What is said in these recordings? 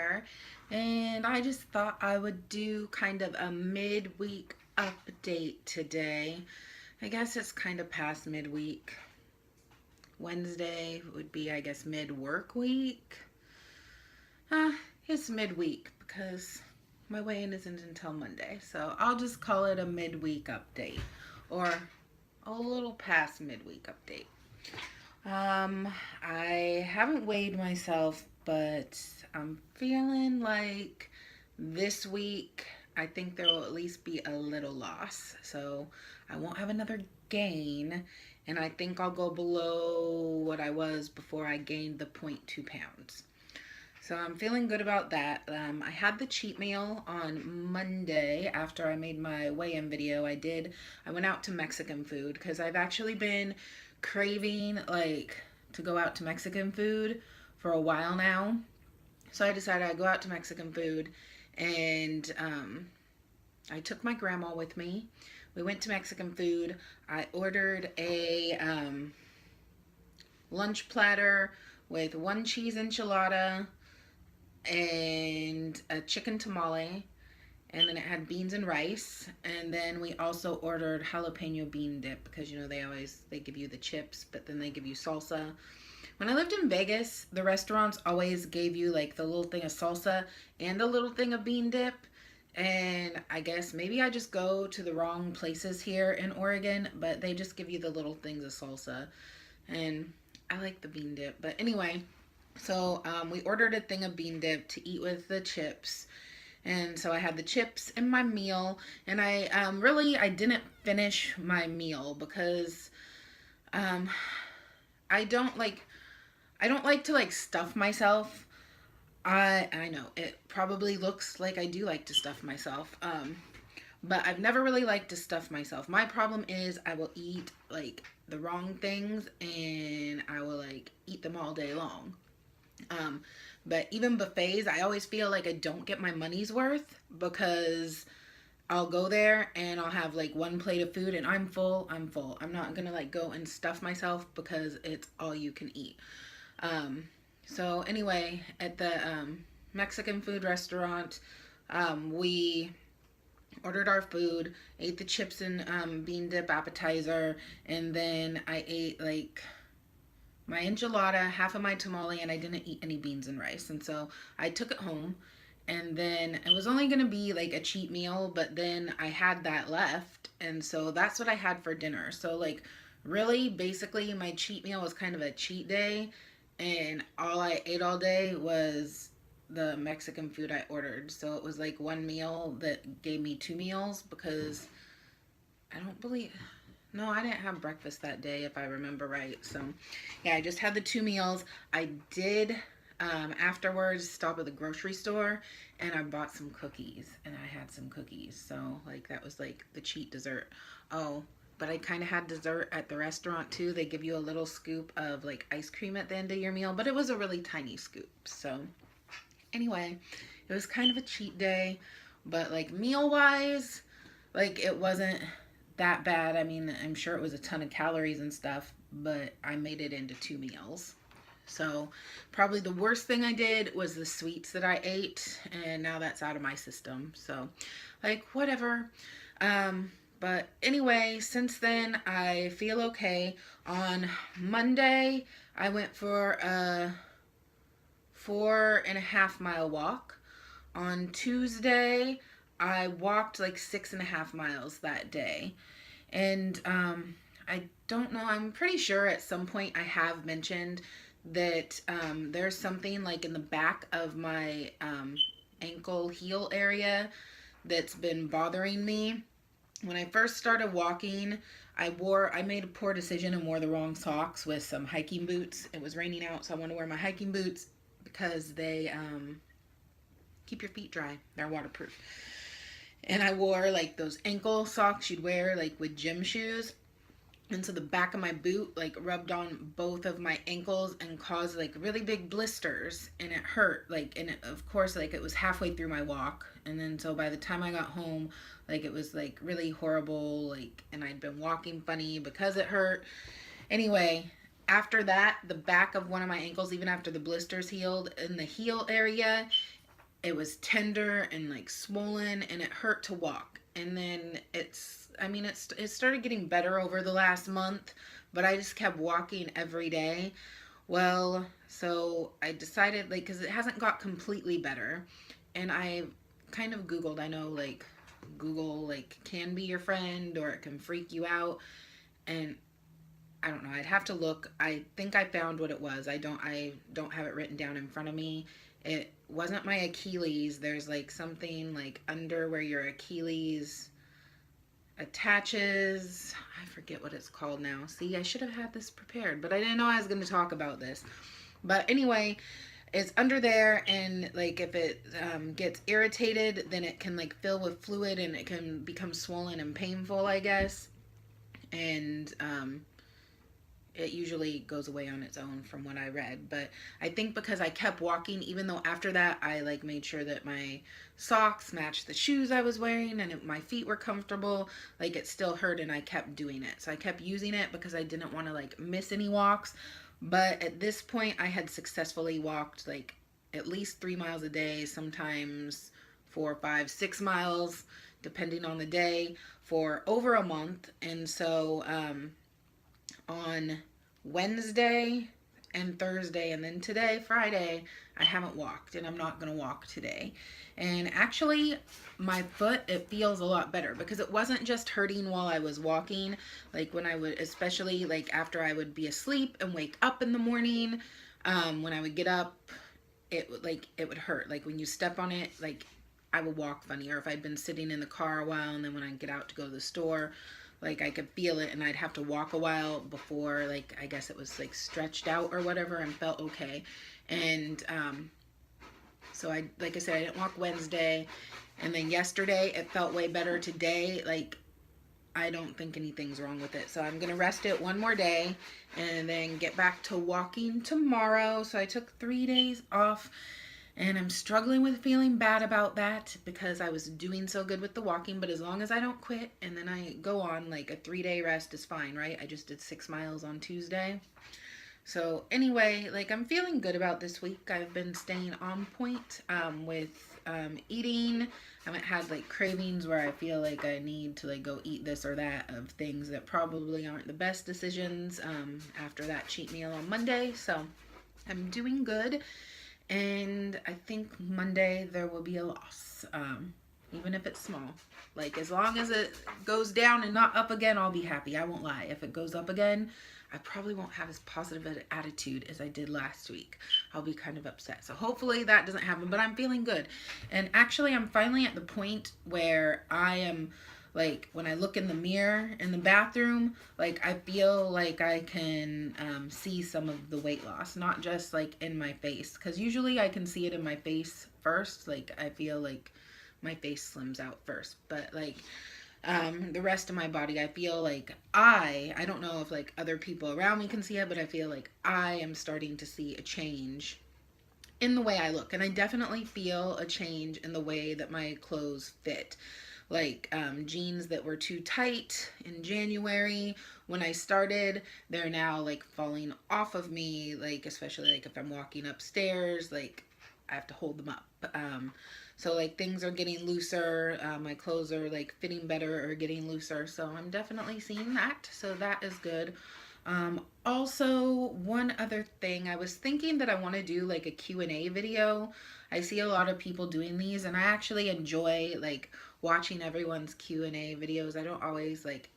here, and I just thought I would do kind of a midweek update today. I guess it's kind of past midweek. Wednesday would be, I guess, mid-work week. Uh, it's midweek because my weigh-in isn't until Monday, so I'll just call it a midweek update or a little past midweek update. I haven't weighed myself, but I'm feeling like this week I think there will at least be a little loss. So I won't have another gain, and I think I'll go below what I was before I gained the 0.2 pounds. So I'm feeling good about that. I had the cheat meal on Monday after I made my weigh-in video. I went out to Mexican food because I've actually been craving like to go out to Mexican food for a while now. So I decided I'd go out to Mexican food, and I took my grandma with me. We went to Mexican food. I ordered a lunch platter with one cheese enchilada and a chicken tamale, and then it had beans and rice. And then we also ordered jalapeno bean dip because they give you the chips, but then they give you salsa. When I lived in Vegas, the restaurants always gave you like the little thing of salsa and a little thing of bean dip. And I guess maybe I just go to the wrong places here in Oregon, but they just give you the little things of salsa. And I like the bean dip. But anyway, so we ordered a thing of bean dip to eat with the chips. And so I had the chips in my meal, and I didn't finish my meal because I don't like to like stuff myself. I know it probably looks like I do like to stuff myself. But I've never really liked to stuff myself. My problem is I will eat like the wrong things, and I will like eat them all day long. But even buffets, I always feel like I don't get my money's worth because I'll go there and I'll have like one plate of food and I'm full. I'm not gonna like go and stuff myself because it's all you can eat. So anyway, at the Mexican food restaurant, we ordered our food, ate the chips and bean dip appetizer, and then I ate like my enchilada, half of my tamale, and I didn't eat any beans and rice. And so I took it home, and then it was only going to be like a cheat meal, but then I had that left, and so that's what I had for dinner. So like really basically my cheat meal was kind of a cheat day, and all I ate all day was the Mexican food I ordered. So it was like one meal that gave me two meals because I don't believe, no, I didn't have breakfast that day if I remember right. So yeah, I just had the two meals. I did afterwards stop at the grocery store, and I bought some cookies, and I had some cookies. So like that was like the cheat dessert. Oh, but I kind of had dessert at the restaurant too. They give you a little scoop of like ice cream at the end of your meal, but it was a really tiny scoop. So anyway, it was kind of a cheat day, but like meal wise, like it wasn't that bad. I mean, I'm sure it was a ton of calories and stuff, but I made it into two meals. So probably the worst thing I did was the sweets that I ate, and now that's out of my system. So like whatever. But anyway, since then I feel okay. On Monday, I went for a 4.5 mile walk. On Tuesday, I walked like 6.5 miles that day. And I don't know, I'm pretty sure at some point I have mentioned that there's something like in the back of my ankle heel area that's been bothering me. When I first started walking, I made a poor decision and wore the wrong socks with some hiking boots. It was raining out, so I wanted to wear my hiking boots because they keep your feet dry. They're waterproof. And I wore like those ankle socks you'd wear like with gym shoes. And so the back of my boot like rubbed on both of my ankles and caused like really big blisters, and it hurt like, and of course like it was halfway through my walk, and then so by the time I got home, like it was like really horrible, like, and I'd been walking funny because it hurt. Anyway, after that, the back of one of my ankles, even after the blisters healed in the heel area, it was tender and like swollen, and it hurt to walk. And then it started getting better over the last month, but I just kept walking every day. Well, so I decided, like, because it hasn't got completely better, and I kind of Googled, I know, like, Google, like, can be your friend or it can freak you out. And I don't know, I'd have to look. I think I found what it was. I don't have it written down in front of me. It wasn't my Achilles. There's like something like under where your Achilles attaches. I forget what it's called now. See, I should have had this prepared, but I didn't know I was going to talk about this. But anyway, it's under there, and like if it gets irritated, then it can like fill with fluid and it can become swollen and painful, I guess. And it usually goes away on its own from what I read. But I think because I kept walking, even though after that I like made sure that my socks matched the shoes I was wearing and my feet were comfortable, like it still hurt, and I kept doing it. So I kept using it because I didn't want to like miss any walks. But at this point I had successfully walked like at least 3 miles a day, sometimes 4, 5, 6 miles, depending on the day, for over a month. And so on Wednesday and Thursday, and then today, Friday, I haven't walked, and I'm not going to walk today. And actually, my foot, it feels a lot better because it wasn't just hurting while I was walking. Like when I would, especially like after I would be asleep and wake up in the morning, when I would get up, it would hurt. Like when you step on it, like I would walk funny. Or if I'd been sitting in the car a while, and then when I get out to go to the store, like I could feel it, and I'd have to walk a while before, like, I guess it was like stretched out or whatever and felt okay. And so like I said, I didn't walk Wednesday, and then yesterday it felt way better. Today, like, I don't think anything's wrong with it. So I'm gonna rest it one more day and then get back to walking tomorrow. So I took 3 days off, and I'm struggling with feeling bad about that because I was doing so good with the walking. But as long as I don't quit and then I go on, like, a 3-day rest is fine, right? I just did 6 miles on Tuesday. So anyway, like, I'm feeling good about this week. I've been staying on point with eating. I haven't had like cravings where I feel like I need to like go eat this or that, of things that probably aren't the best decisions after that cheat meal on Monday. So I'm doing good. And I think Monday there will be a loss, even if it's small. Like, as long as it goes down and not up again, I'll be happy. I won't lie. If it goes up again, I probably won't have as positive an attitude as I did last week. I'll be kind of upset. So hopefully that doesn't happen, but I'm feeling good. And actually, I'm finally at the point where I am, like, when I look in the mirror in the bathroom, like, I feel like I can see some of the weight loss, not just like in my face, because usually I can see it in my face first. Like, I feel like my face slims out first, but like the rest of my body, I feel like I don't know if like other people around me can see it, but I feel like I am starting to see a change in the way I look. And I definitely feel a change in the way that my clothes fit. Like jeans that were too tight in January when I started, they're now like falling off of me, like especially like if I'm walking upstairs, like I have to hold them up. So like things are getting looser, my clothes are like fitting better or getting looser, so I'm definitely seeing that, so that is good. Also, one other thing, I was thinking that I want to do like a Q&A video. I see a lot of people doing these, and I actually enjoy like watching everyone's Q&A videos. I don't always like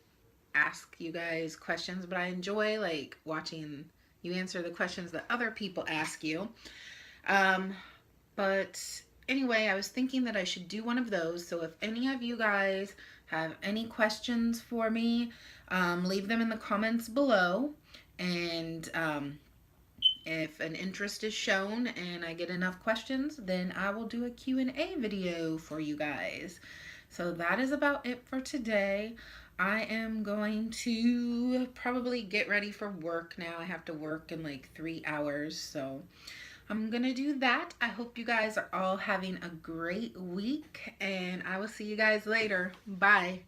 ask you guys questions, but I enjoy like watching you answer the questions that other people ask you. But anyway, I was thinking that I should do one of those. So if any of you guys have any questions for me, leave them in the comments below. And if an interest is shown and I get enough questions, then I will do a Q&A video for you guys. So that is about it for today. I am going to probably get ready for work now. I have to work in like 3 hours, so I'm gonna do that. I hope you guys are all having a great week, and I will see you guys later. Bye.